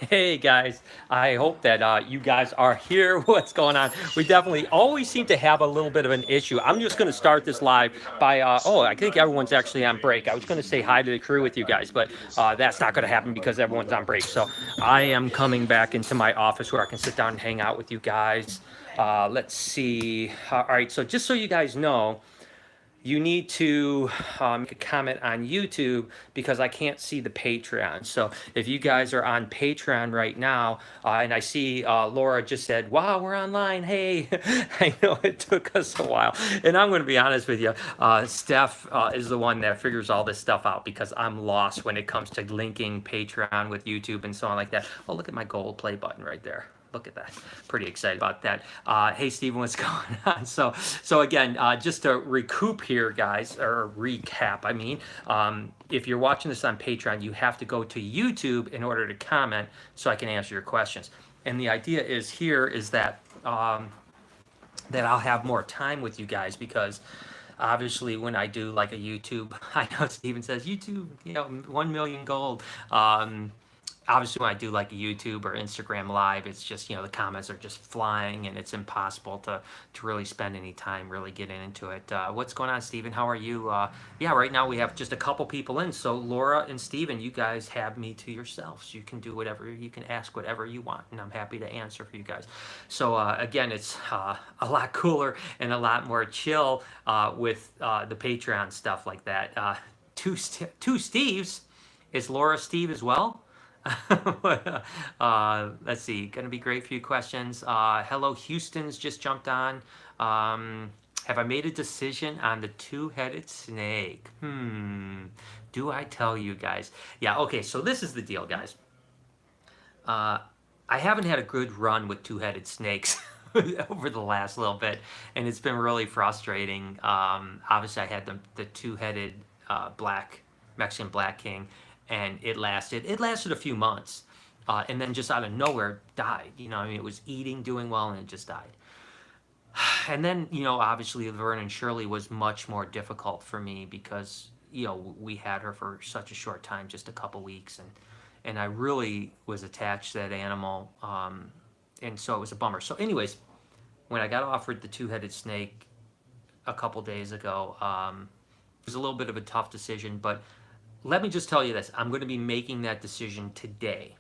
Hey guys, I hope that you guys are here. What's going on? We definitely always seem to have a little bit of an issue. I'm just going to start this live by, oh, I think everyone's actually on break. I was going to say hi to the crew with you guys, but that's not going to happen because everyone's on break. So I am coming back into my office where I can sit down and hang out with you guys. Let's see. All right, so just so you guys know, you need to make a comment on YouTube because I can't see the Patreon. So if you guys are on Patreon right now, and I see Laura just said, "Wow, we're online." Hey, I know it took us a while, and I'm going to be honest with you. Steph is the one that figures all this stuff out because I'm lost when it comes to linking Patreon with YouTube and so on like that. Oh, look at my gold play button right there. Look at that. Pretty excited about that. Hey, Steven, what's going on? So again, just to recoup here, guys, or recap, I mean, if you're watching this on Patreon, you have to go to YouTube in order to comment so I can answer your questions. And the idea is here is that that I'll have more time with you guys because obviously when I do like a YouTube, I know Steven says YouTube, 1 million gold. Obviously when I do like a YouTube or Instagram live, it's just, the comments are just flying and it's impossible to really spend any time really getting into it. What's going on, Steven? How are you? Yeah, right now we have just a couple people in. So Laura and Steven, you guys have me to yourselves. You can do whatever, you can ask whatever you want, and I'm happy to answer for you guys. So again, it's a lot cooler and a lot more chill with the Patreon stuff like that. Two Steves. Is Laura Steve as well? Let's see. Going to be great few questions. Hello, Houston's just jumped on. Have I made a decision on the two-headed snake? Do I tell you guys? Yeah, okay, so this is the deal, guys. I haven't had a good run with two-headed snakes over the last little bit, and it's been really frustrating. Obviously, I had the two-headed black Mexican black king, and it lasted a few months, and then just out of nowhere died. I mean, it was eating, doing well, and it just died. And then obviously Laverne and Shirley was much more difficult for me because we had her for such a short time, just a couple weeks, and I really was attached to that animal, and so it was a bummer. So anyways, when I got offered the two-headed snake a couple days ago, it was a little bit of a tough decision, but let me just tell you this. I'm going to be making that decision today.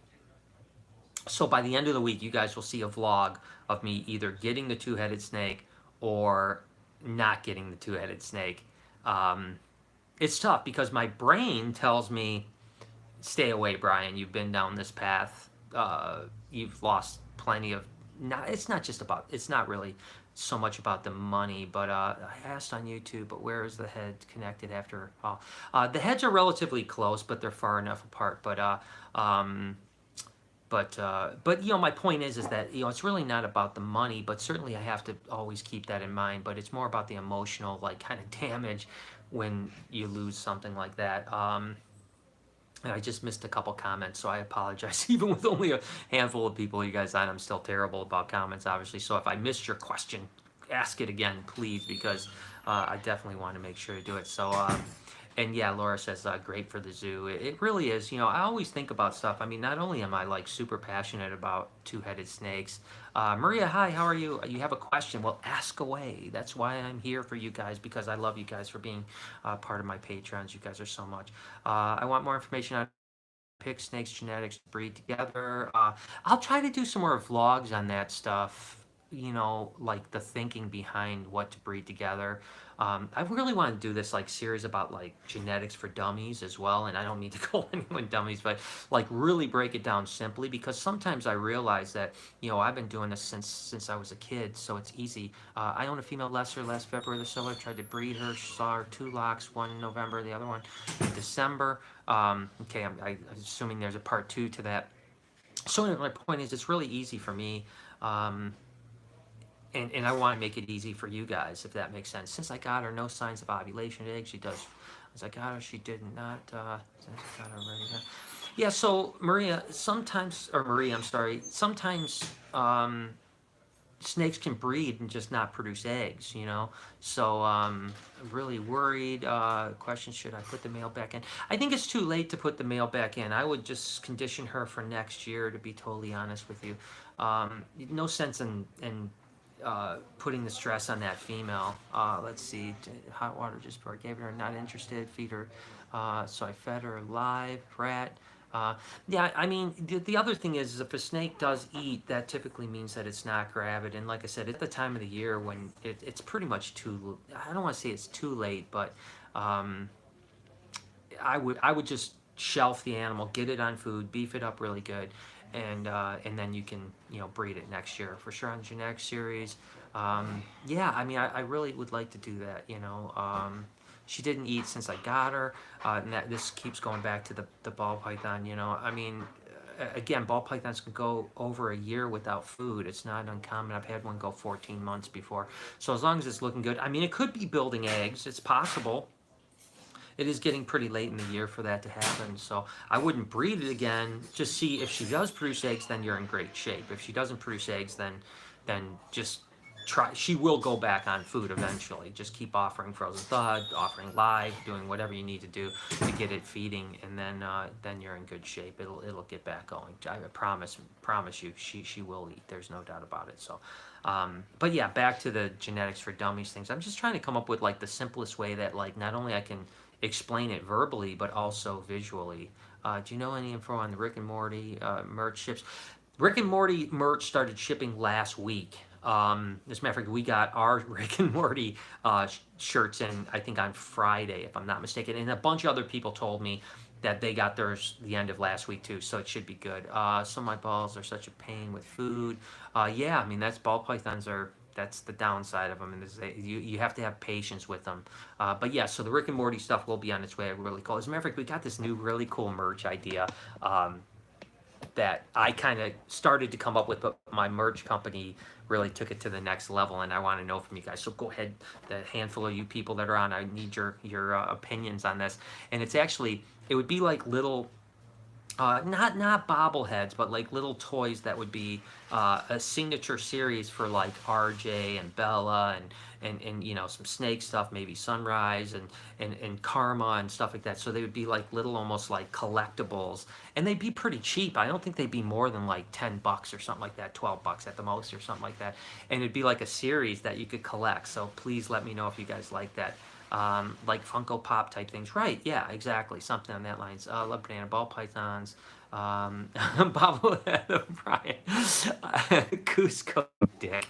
So by the end of the week, you guys will see a vlog of me either getting the two-headed snake or not getting the two-headed snake. It's tough because my brain tells me, stay away, Brian. You've been down this path. You've lost plenty of... It's not really so much about the money, but I asked on YouTube, but where is the head connected after? The heads are relatively close, but they're far enough apart. But my point is that it's really not about the money, but certainly I have to always keep that in mind. But it's more about the emotional kind of damage when you lose something like that. And I just missed a couple comments, so I apologize. Even with only a handful of people, you guys on, I'm still terrible about comments, obviously. So if I missed your question, ask it again, please, because I definitely want to make sure to do it. So, and yeah, Laura says, great for the zoo. It really is. I always think about stuff. I mean, not only am I super passionate about two-headed snakes. Maria, hi, how are you? You have a question? Well, ask away. That's why I'm here for you guys, because I love you guys for being part of my patrons. You guys are so much. I want more information on pick snakes genetics breed together. I'll try to do some more vlogs on that stuff. Like the thinking behind what to breed together. I really want to do this series about genetics for dummies as well, and I don't mean to call anyone dummies, but really break it down simply, because sometimes I realize that I've been doing this since I was a kid, so it's easy. I own a female lesser last February the Silver, tried to breed her, saw her 2 locks, one in November, the other one in December. Okay, I'm assuming there's a part 2 to that. So anyway, my point is, it's really easy for me. And I want to make it easy for you guys, if that makes sense. Since I got her, no signs of ovulation at egg. She does. As I got her, she did not. Since I got her ready. Yeah. So Maria, I'm sorry. Sometimes snakes can breed and just not produce eggs, you know. So really worried. Question: should I put the male back in? I think it's too late to put the male back in. I would just condition her for next year, to be totally honest with you. No sense in putting the stress on that female. Let's see, hot water just before I gave her, not interested, feed her. So I fed her live rat. Yeah, I mean, the other thing is if a snake does eat, that typically means that it's not gravid. And like I said, at the time of the year when it's pretty much too, I don't want to say it's too late, but um, I would just shelf the animal, get it on food, beef it up really good, and then you can, you know, breed it next year for sure on the genetic series. Yeah, I mean, I really would like to do that, you know. She didn't eat since I got her, and this keeps going back to the ball python, you know. I mean, again, ball pythons can go over a year without food. It's not uncommon. I've had one go 14 months before. So as long as it's looking good, I mean, it could be building eggs. It's possible. It is getting pretty late in the year for that to happen. So I wouldn't breed it again. Just see if she does produce eggs, then you're in great shape. If she doesn't produce eggs, then just try. She will go back on food eventually. Just keep offering frozen thawed, offering live, doing whatever you need to do to get it feeding, and then you're in good shape. It'll get back going. I promise you, she will eat. There's no doubt about it. So. But yeah, back to the genetics for dummies things. I'm just trying to come up with like the simplest way that like not only I can explain it verbally but also visually. Do you know any info on the Rick and Morty merch ships? Rick and Morty merch started shipping last week. As a matter of fact, we got our Rick and Morty shirts in, I think, on Friday, if I'm not mistaken. And a bunch of other people told me that they got theirs the end of last week too, so it should be good. Some of my balls are such a pain with food. Yeah, I mean, that's ball pythons are. That's the downside of them, and you have to have patience with them. But yeah, so the Rick and Morty stuff will be on its way. Really cool. As a matter of fact, we got this new really cool merch idea that I kind of started to come up with, but my merch company really took it to the next level, and I want to know from you guys. So go ahead, the handful of you people that are on, I need your opinions on this. And it's actually, it would be like little. Not bobbleheads, but like little toys that would be a signature series for like RJ and Bella and you know, some snake stuff, maybe Sunrise and Karma and stuff like that. So they would be like little, almost like collectibles, and they'd be pretty cheap. I don't think they'd be more than like $10 or something like that, $12 at the most or something like that. And it'd be like a series that you could collect. So please let me know if you guys like that. Like Funko Pop type things. Right, yeah, exactly. Something on that lines. Love banana ball pythons. Bobblehead of Brian. Cusco dick.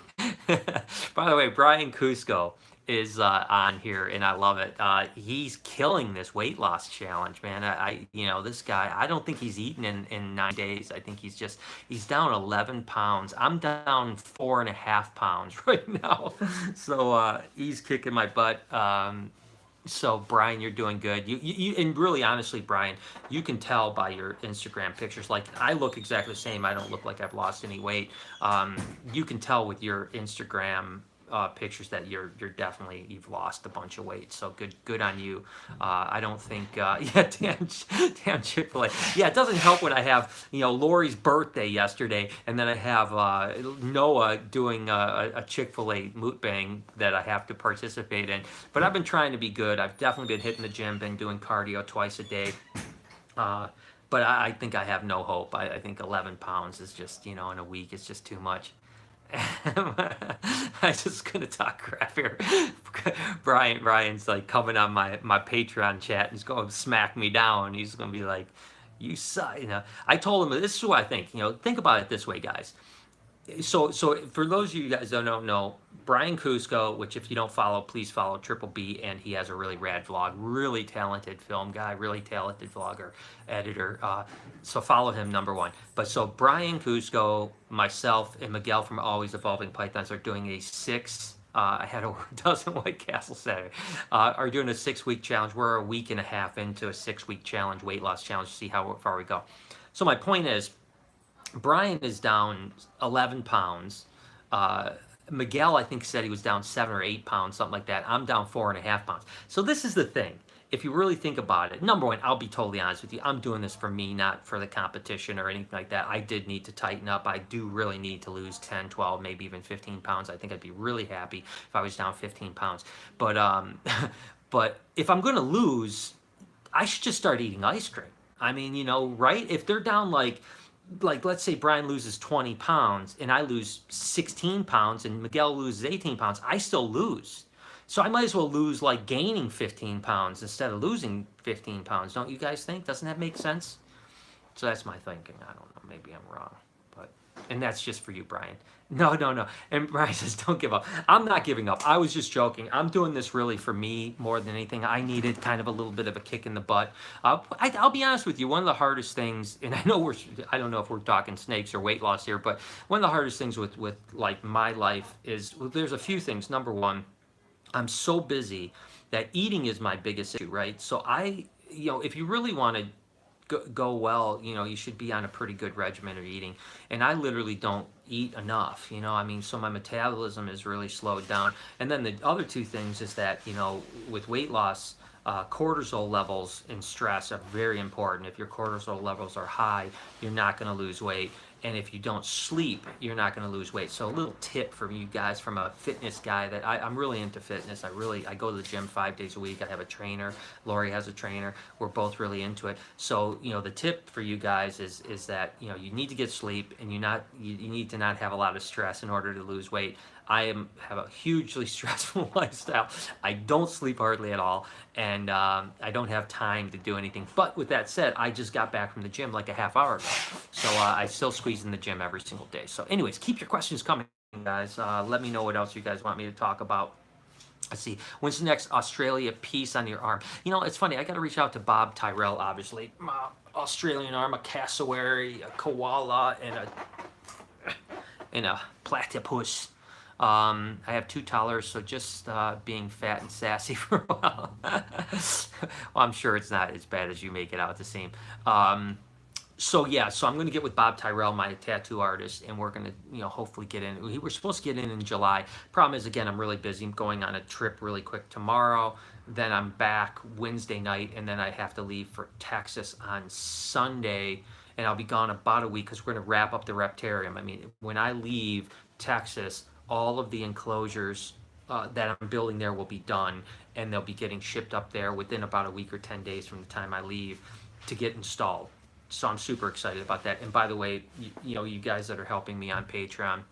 By the way, Brian Cusco is on here, and I love it. He's killing this weight loss challenge, man. You know, this guy, I don't think he's eaten in 9 days. I think he's down 11 pounds. I'm down 4.5 pounds right now. So he's kicking my butt. So Brian, you're doing good. You and really honestly, Brian, you can tell by your Instagram pictures. Like I look exactly the same. I don't look like I've lost any weight. You can tell with your Instagram pictures that you've lost a bunch of weight. So good on you. I don't think yeah, damn Chick-fil-A. Yeah, it doesn't help when I have, you know, Lori's birthday yesterday, and then I have Noah doing a Chick-fil-A mukbang that I have to participate in. But I've been trying to be good. I've definitely been hitting the gym, been doing cardio twice a day. But I think I have no hope. I think 11 pounds is just, you know, in a week, it's just too much. I'm just gonna talk crap here. Brian's like coming on my Patreon chat and he's going to smack me down. He's gonna be like, "You suck." You know, I told him this is what I think. You know, think about it this way, guys. So for those of you guys that don't know, Brian Cusco, which if you don't follow, please follow Triple B, and he has a really rad vlog, really talented film guy, really talented vlogger, editor. So follow him, number one. But so Brian Cusco, myself, and Miguel from Always Evolving Pythons are doing a I had a dozen White Castle Saturday. Are doing a 6-week challenge. We're a week and a half into a 6-week challenge, weight loss challenge, to see how far we go. So my point is, Brian is down 11 pounds. Miguel, I think, said he was down 7 or 8 pounds, something like that. I'm down 4.5 pounds. So this is the thing. if you really think about it, number one, I'll be totally honest with you. I'm doing this for me, not for the competition or anything like that. I did need to tighten up. I do really need to lose 10, 12, maybe even 15 pounds. I think I'd be really happy if I was down 15 pounds. But but if I'm going to lose, I should just start eating ice cream. I mean, you know, right? If they're down like let's say Brian loses 20 pounds and I lose 16 pounds and Miguel loses 18 pounds, I still lose. So I might as well lose like gaining 15 pounds instead of losing 15 pounds. Don't you guys think? Doesn't that make sense? So that's my thinking. I don't know. Maybe I'm wrong. But and that's just for you, Brian. No, no, no. And Brian says, don't give up. I'm not giving up. I was just joking. I'm doing this really for me more than anything. I needed kind of a little bit of a kick in the butt. I'll be honest with you. One of the hardest things, and I don't know if we're talking snakes or weight loss here, but one of the hardest things with like my life is, well, there's a few things. Number one, I'm so busy that eating is my biggest issue, right? So you know, if you really want to go well, you know, you should be on a pretty good regimen of eating. And I literally don't eat enough, you know, I mean, so my metabolism is really slowed down. And then the other two things is that, you know, with weight loss, cortisol levels and stress are very important. If your cortisol levels are high, you're not going to lose weight. And if you don't sleep, you're not going to lose weight. So a little tip from you guys, from a fitness guy, that I'm really into fitness. I go to the gym 5 days a week. I have a trainer. Lori has a trainer. We're both really into it. So, you know, the tip for you guys is that, you know, you need to get sleep, and you need to not have a lot of stress in order to lose weight. Have a hugely stressful lifestyle. I don't sleep hardly at all, and I don't have time to do anything. But with that said, I just got back from the gym like a half hour ago, so I still squeeze in the gym every single day. So anyways, keep your questions coming, guys. Let me know what else you guys want me to talk about. Let's see, when's the next Australia piece on your arm? You know, it's funny, I got to reach out to Bob Tyrell, obviously. Australian arm, a cassowary, a koala, and a platypus. I have 2 toddlers, so just being fat and sassy for a while. Well, I'm sure it's not as bad as you make it out to seem. So yeah, so I'm going to get with Bob Tyrell, my tattoo artist, and we're going to, you know, hopefully get in. We were supposed to get in July. Problem is, again, I'm really busy. I'm going on a trip really quick tomorrow. Then I'm back Wednesday night, and then I have to leave for Texas on Sunday, and I'll be gone about a week because we're going to wrap up the Reptarium. I mean, when I leave Texas, all of the enclosures that I'm building there will be done, and they'll be getting shipped up there within about a week or 10 days from the time I leave to get installed. So I'm super excited about that. And by the way, you know, you guys that are helping me on Patreon,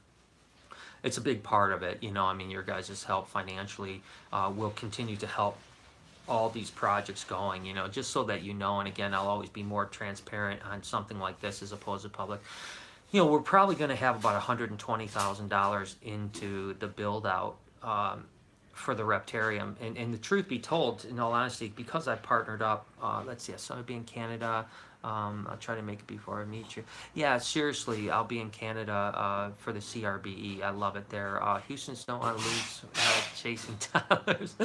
it's a big part of it. You know, I mean, your guys' help financially will continue to help all these projects going, you know, just so that you know. And again, I'll always be more transparent on something like this as opposed to public. You know, we're probably going to have about $120,000 into the build out for the Reptarium. And the truth be told, in all honesty, because I partnered up, let's see, so I'll be in Canada. I'll try to make it before I meet you. Yeah, seriously, I'll be in Canada for the CRBE. I love it there. Houston's don't want to lose chasing dollars.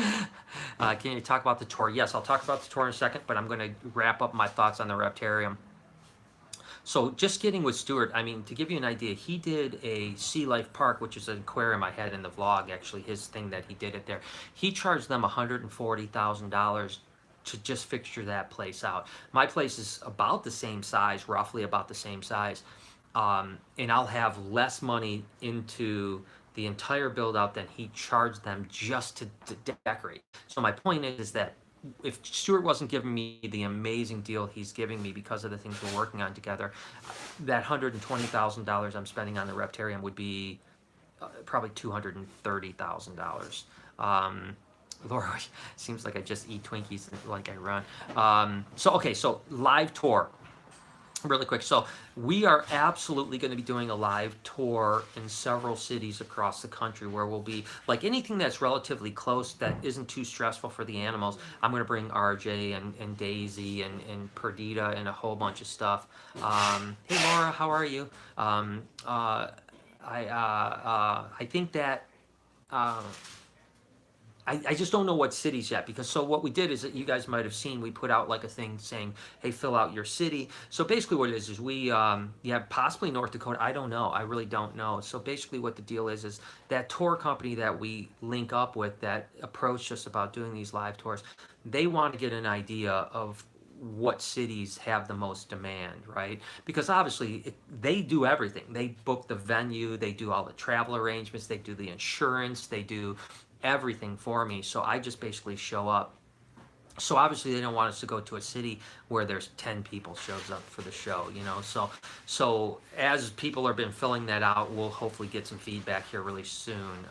Can you talk about the tour? Yes, I'll talk about the tour in a second, but I'm going to wrap up my thoughts on the Reptarium. So just getting with Stuart, I mean, to give you an idea, he did a Sea Life Park, which is an aquarium I had in the vlog, actually, his thing that he did it there. He charged them $140,000 to just fixture that place out. My place is about the same size, roughly about the same size, and I'll have less money into the entire build out than he charged them just to decorate. So my point is that if Stuart wasn't giving me the amazing deal he's giving me because of the things we're working on together, that $120,000 I'm spending on the Reptarium would be probably $230,000. Laura, seems like I just eat Twinkies like I run. So live tour. Really quick. So we are absolutely going to be doing a live tour in several cities across the country where we'll be, like, anything that's relatively close that isn't too stressful for the animals. I'm going to bring RJ and Daisy and Perdita and a whole bunch of stuff. Hey Laura, how are you? I think that I just don't know what cities yet, because so what we did is that you guys might have seen, we put out like a thing saying, hey, fill out your city. So basically what it is we yeah, possibly North Dakota, I don't know, I really don't know. So basically what the deal is that tour company that we link up with that approached us about doing these live tours, they want to get an idea of what cities have the most demand, right? Because obviously they do everything. They book the venue, they do all the travel arrangements, they do the insurance, they do everything for me. So I just basically show up. So obviously they don't want us to go to a city where there's 10 people shows up for the show, you know. So as people have been filling that out, we'll hopefully get some feedback here really soon.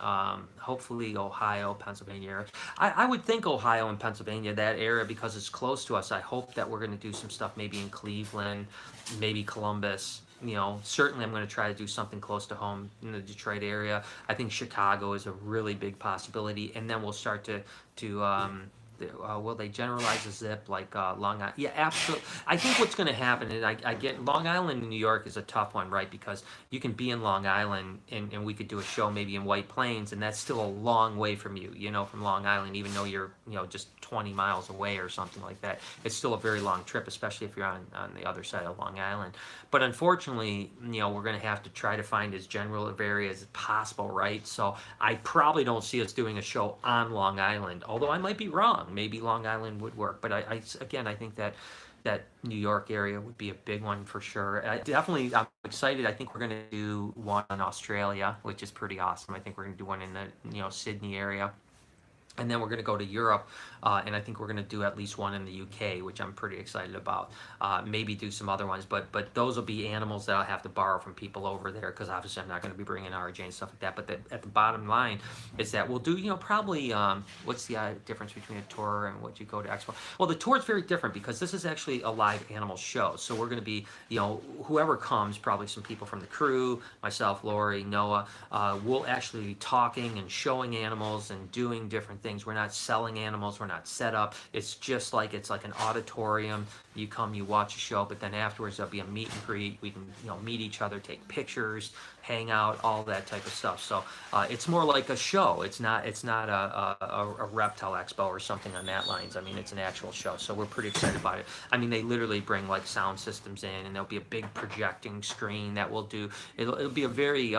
Hopefully Ohio, Pennsylvania area. I would think Ohio and Pennsylvania, that area, because it's close to us. I hope that we're going to do some stuff maybe in Cleveland, maybe Columbus. You know, certainly I'm going to try to do something close to home in the Detroit area. I think Chicago is a really big possibility, and then we'll start will they generalize the zip like Long Island? Yeah, absolutely. I think what's going to happen, and I get Long Island and New York is a tough one, right? Because you can be in Long Island and we could do a show maybe in White Plains, and that's still a long way from you, you know, from Long Island, even though you're, you know, just 20 miles away or something like that. It's still a very long trip, especially if you're on the other side of Long Island. But unfortunately, you know, we're going to have to try to find as general of area as possible, right? So I probably don't see us doing a show on Long Island, although I might be wrong. Maybe Long Island would work. But again, I think that New York area would be a big one for sure. I'm excited. I think we're going to do one in Australia, which is pretty awesome. I think we're going to do one in the, you know, Sydney area. And then we're going to go to Europe, and I think we're going to do at least one in the UK, which I'm pretty excited about. Maybe do some other ones, but those will be animals that I'll have to borrow from people over there, because obviously I'm not going to be bringing RJ and stuff like that. But at the bottom line is that we'll do, you know, probably, what's the difference between a tour and what you go to expo? Well, the tour is very different because this is actually a live animal show. So we're going to be, you know, whoever comes, probably some people from the crew, myself, Lori, Noah, we'll actually be talking and showing animals and doing different things. We're not selling animals. We're not set up. It's like an auditorium. You come, you watch a show, but then afterwards there'll be a meet and greet. We can, you know, meet each other, take pictures, hang out, all that type of stuff. So it's more like a show. It's not a reptile expo or something on that lines. I mean, it's an actual show. So we're pretty excited about it. I mean, they literally bring like sound systems in, and there'll be a big projecting screen that will do. It'll be a very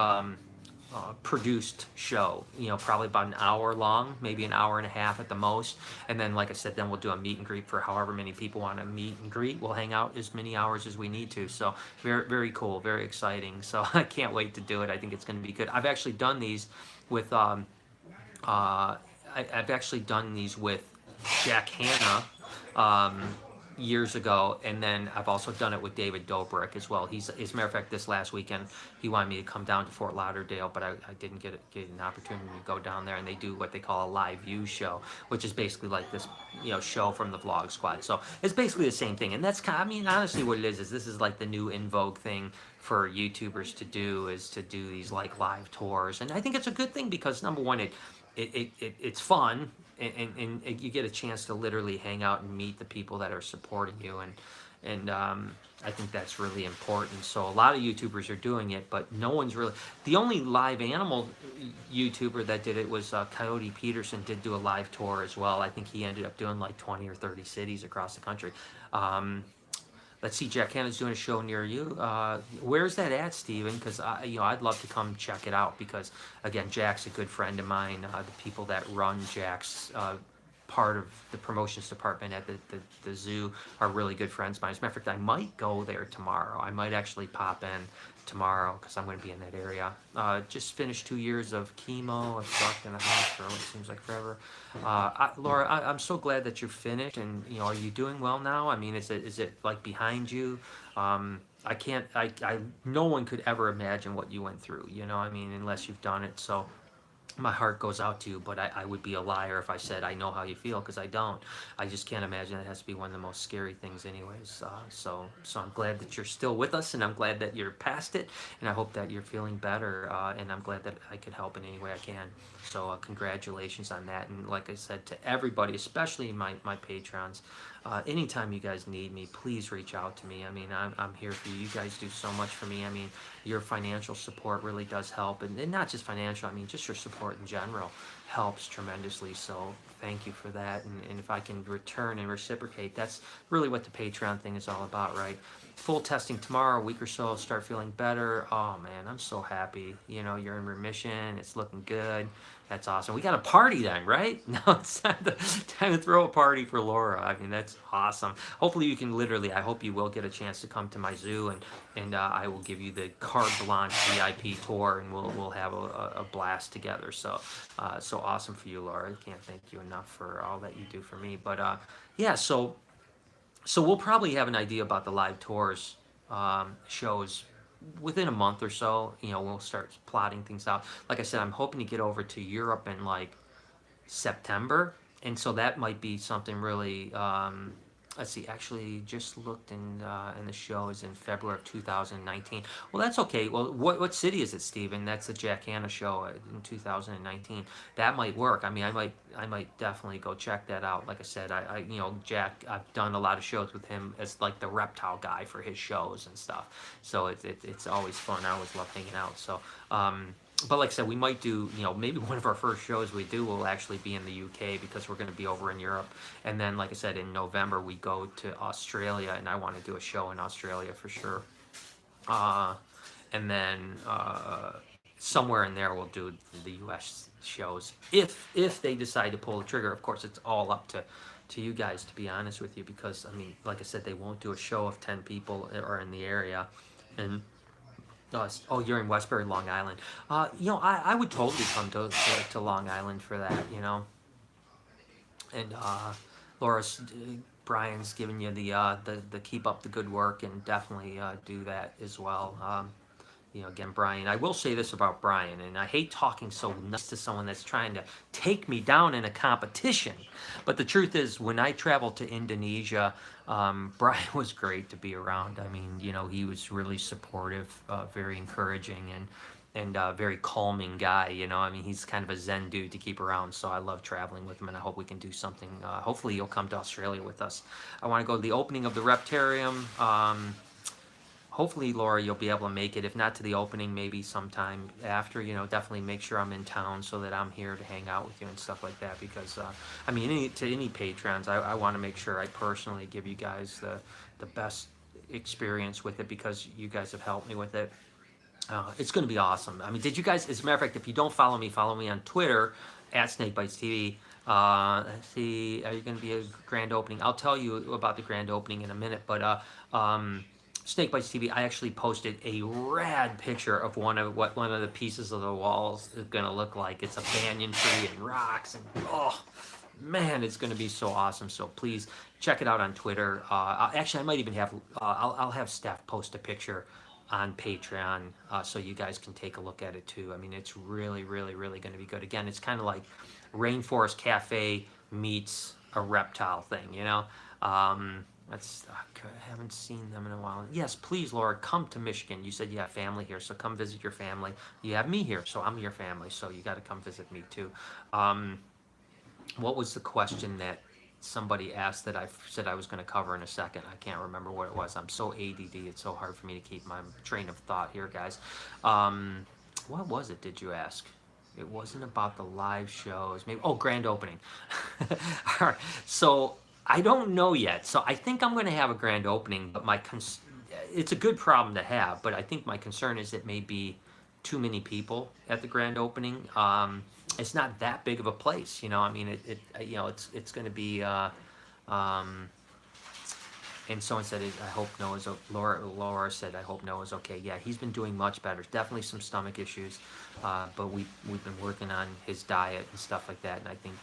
produced show, you know, probably about an hour long, maybe an hour and a half at the most. And then, like I said, then we'll do a meet and greet for however many people want to meet and greet. We'll hang out as many hours as we need to. So very, very cool, very exciting. So I can't wait to do it. I think it's going to be good. I've actually done these with I've actually done these with Jack Hanna years ago, and then I've also done it with David Dobrik as well. As a matter of fact, this last weekend he wanted me to come down to Fort Lauderdale, but I didn't get an opportunity to go down there, and they do what they call a live view show, which is basically like this, you know, show from the Vlog Squad. So it's basically the same thing, and that's kind of, I mean, honestly what it is this is like the new in vogue thing for YouTubers to do, is to do these like live tours. And I think it's a good thing because number one, it's fun, and you get a chance to literally hang out and meet the people that are supporting you, and I think that's really important. So a lot of YouTubers are doing it, but no one's really, the only live animal YouTuber that did it was Coyote Peterson did do a live tour as well. I think he ended up doing like 20 or 30 cities across the country. Let's see, Jack Hanna's doing a show near you. Where's that at, Steven? Because you know, I'd love to come check it out, because again, Jack's a good friend of mine. The people that run Jack's part of the promotions department at the zoo are really good friends of mine. As a matter of fact, I might go there tomorrow. I might actually pop in tomorrow because I'm going to be in that area. Just finished 2 years of chemo. I've sucked in the house for what seems like forever. Laura, I'm so glad that you're finished, and you know, are you doing well now? I mean, is it like behind you? No one could ever imagine what you went through, you know, I mean, unless you've done it. So my heart goes out to you, but I would be a liar if I said I know how you feel, because I don't. I just can't imagine. That has to be one of the most scary things anyways. So I'm glad that you're still with us, and I'm glad that you're past it, and I hope that you're feeling better, and I'm glad that I could help in any way I can. So congratulations on that, and like I said to everybody, especially my patrons, anytime you guys need me, please reach out to me. I mean, I'm here for you. You guys do so much for me. I mean, your financial support really does help, and not just financial. I mean, just your support in general helps tremendously. So thank you for that. And if I can return and reciprocate, that's really what the Patreon thing is all about, right? Full testing tomorrow, a week or so, I'll start feeling better. Oh man, I'm so happy. You know, you're in remission. It's looking good. That's awesome. We got a party then, right? No, it's time to throw a party for Laura. I mean, that's awesome. Hopefully you can literally, I hope you will get a chance to come to my zoo, and I will give you the carte blanche VIP tour, and we'll have a blast together. So so awesome for you, Laura. I can't thank you enough for all that you do for me. But yeah, so we'll probably have an idea about the live tours shows within a month or so. You know, we'll start plotting things out. Like I said, I'm hoping to get over to Europe in like September, and so that might be something really. Let's see. Actually, just looked in the show is in February of 2019. Well, that's okay. Well, what city is it, Steven? That's the Jack Hanna show in 2019. That might work. I mean, I might definitely go check that out. Like I said, I you know, Jack, I've done a lot of shows with him as like the reptile guy for his shows and stuff. So it's always fun. I always love hanging out. So. But like I said, we might do, you know, maybe one of our first shows we do will actually be in the UK, because we're going to be over in Europe. And then, like I said, in November, we go to Australia, and I want to do a show in Australia for sure. And then somewhere in there, we'll do the US shows. If they decide to pull the trigger, of course, it's all up to you guys, to be honest with you, because, I mean, like I said, they won't do a show of 10 people or in the area. And oh, you're in Westbury, Long Island. You know, I would totally come to Long Island for that, you know. And Laura's, Brian's giving you the keep up the good work, and definitely do that as well. You know, again, Brian, I will say this about Brian, and I hate talking so nice to someone that's trying to take me down in a competition. But the truth is, when I traveled to Indonesia, Brian was great to be around. I mean, you know, he was really supportive, very encouraging, and very calming guy. You know, I mean, he's kind of a Zen dude to keep around. So I love traveling with him, and I hope we can do something. Hopefully, you'll come to Australia with us. I want to go to the opening of the Reptarium. Hopefully, Laura, you'll be able to make it. If not to the opening, maybe sometime after. You know, definitely make sure I'm in town so that I'm here to hang out with you and stuff like that. Because, I mean, to any patrons, I want to make sure I personally give you guys the best experience with it, because you guys have helped me with it. It's going to be awesome. I mean, did you guys, as a matter of fact, if you don't follow me on Twitter, at SnakeBytesTV. Let's see, are you going to be a grand opening? I'll tell you about the grand opening in a minute, but SnakeBytesTV, I actually posted a rad picture of one of the pieces of the walls is going to look like. It's a banyan tree and rocks, and oh man, it's going to be so awesome. So please check it out on Twitter. Actually, I might even have I'll have Steph post a picture on Patreon, so you guys can take a look at it too. I mean, it's really, really, really going to be good. Again, it's kind of like Rainforest Cafe meets a reptile thing, you know. I haven't seen them in a while. Yes, please, Laura, come to Michigan. You said you have family here, so come visit your family. You have me here, so I'm your family, so you got to come visit me too. What was the question that somebody asked that I said I was going to cover in a second? I can't remember what it was. I'm so ADD. It's so hard for me to keep my train of thought here, guys. What was it, did you ask? It wasn't about the live shows. Maybe, oh, grand opening. All right, so I don't know yet. So I think I'm going to have a grand opening, but it's a good problem to have, but I think my concern is it may be too many people at the grand opening. It's not that big of a place, you know. I mean, you know, it's going to be. And someone said, I hope Noah's. Laura said, I hope Noah's okay. Yeah, he's been doing much better. Definitely some stomach issues, but we've been working on his diet and stuff like that. And I think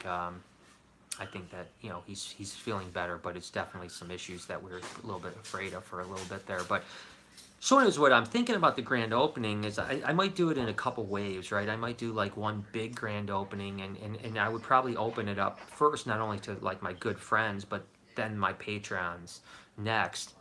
that, you know, he's feeling better, but it's definitely some issues that we're a little bit afraid of for a little bit there. But so anyways, what I'm thinking about the grand opening is I might do it in a couple waves, right? I might do like one big grand opening, and I would probably open it up first, not only to like my good friends, but then my patrons next.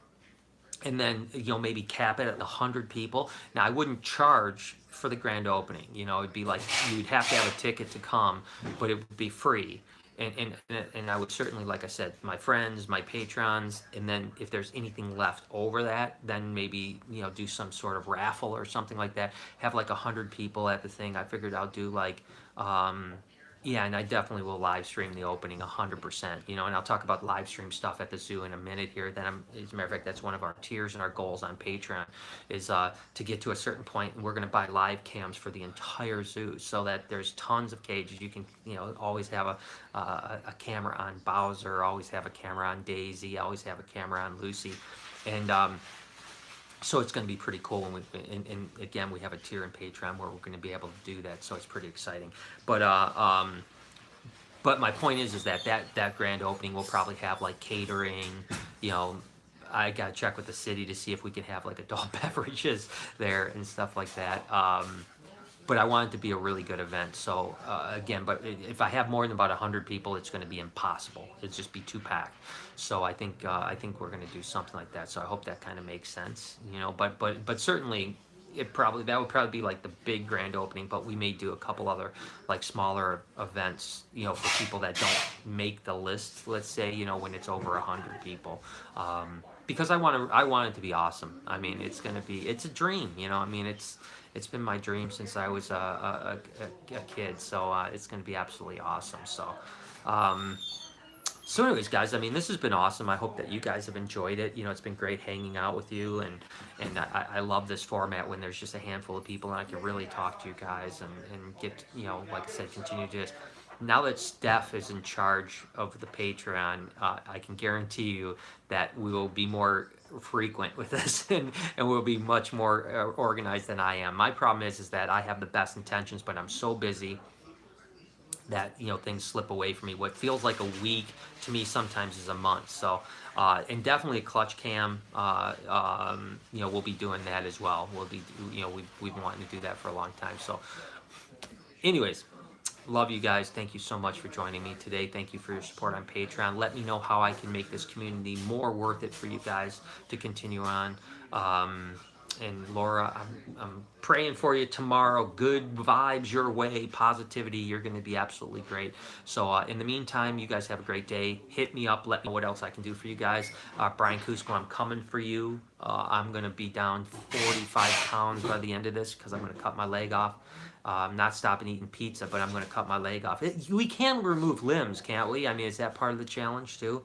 And then, you know, maybe cap it at 100 people. Now, I wouldn't charge for the grand opening. You know, it'd be like you'd have to have a ticket to come, but it would be free. And I would certainly, like I said, my friends, my patrons, and then if there's anything left over that, then maybe, you know, do some sort of raffle or something like that. Have like 100 people at the thing. I figured I'll do like, yeah, and I definitely will live stream the opening 100%, you know, and I'll talk about live stream stuff at the zoo in a minute here. Then as a matter of fact, that's one of our tiers and our goals on Patreon is to get to a certain point, and we're going to buy live cams for the entire zoo so that there's tons of cages. You can, you know, always have a camera on Bowser, always have a camera on Daisy, always have a camera on Lucy, and so it's going to be pretty cool. When and again, we have a tier in Patreon where we're going to be able to do that. So it's pretty exciting. But my point is that grand opening will probably have like catering. You know, I got to check with the city to see if we can have like adult beverages there and stuff like that. But I want it to be a really good event. So again, but if I have more than about 100 people, it's going to be impossible. It'd just be too packed. So I think we're going to do something like that. So I hope that kind of makes sense, you know. But certainly, that would probably be like the big grand opening. But we may do a couple other like smaller events, you know, for people that don't make the list. Let's say, you know, when it's over 100 people. Because I want it to be awesome. I mean, it's a dream, you know. I mean, it's been my dream since I was a kid, so it's going to be absolutely awesome. So anyways, guys, I mean, this has been awesome. I hope that you guys have enjoyed it. You know, it's been great hanging out with you, and I love this format when there's just a handful of people and I can really talk to you guys and get, you know, like I said, continue to just. Now that Steph is in charge of the Patreon, I can guarantee you that we will be more frequent with this and we'll be much more organized than I am. My problem is that I have the best intentions, but I'm so busy that, you know, things slip away from me. What feels like a week to me sometimes is a month. So, and definitely a clutch cam, you know, we'll be doing that as well. We'll be, you know, we've been wanting to do that for a long time. So anyways, love you guys. Thank you so much for joining me today. Thank you for your support on Patreon. Let me know how I can make this community more worth it for you guys to continue on. And Laura, I'm praying for you tomorrow. Good vibes your way, positivity. You're going to be absolutely great. So in the meantime, you guys have a great day. Hit me up. Let me know what else I can do for you guys. Brian Kusko, I'm coming for you. I'm going to be down 45 pounds by the end of this because I'm going to cut my leg off. I'm not stopping eating pizza, but I'm going to cut my leg off. We can remove limbs, can't we? I mean, is that part of the challenge too?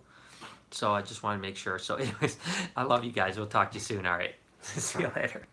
So I just want to make sure. So anyways, I love you guys. We'll talk to you soon. All right. See you later.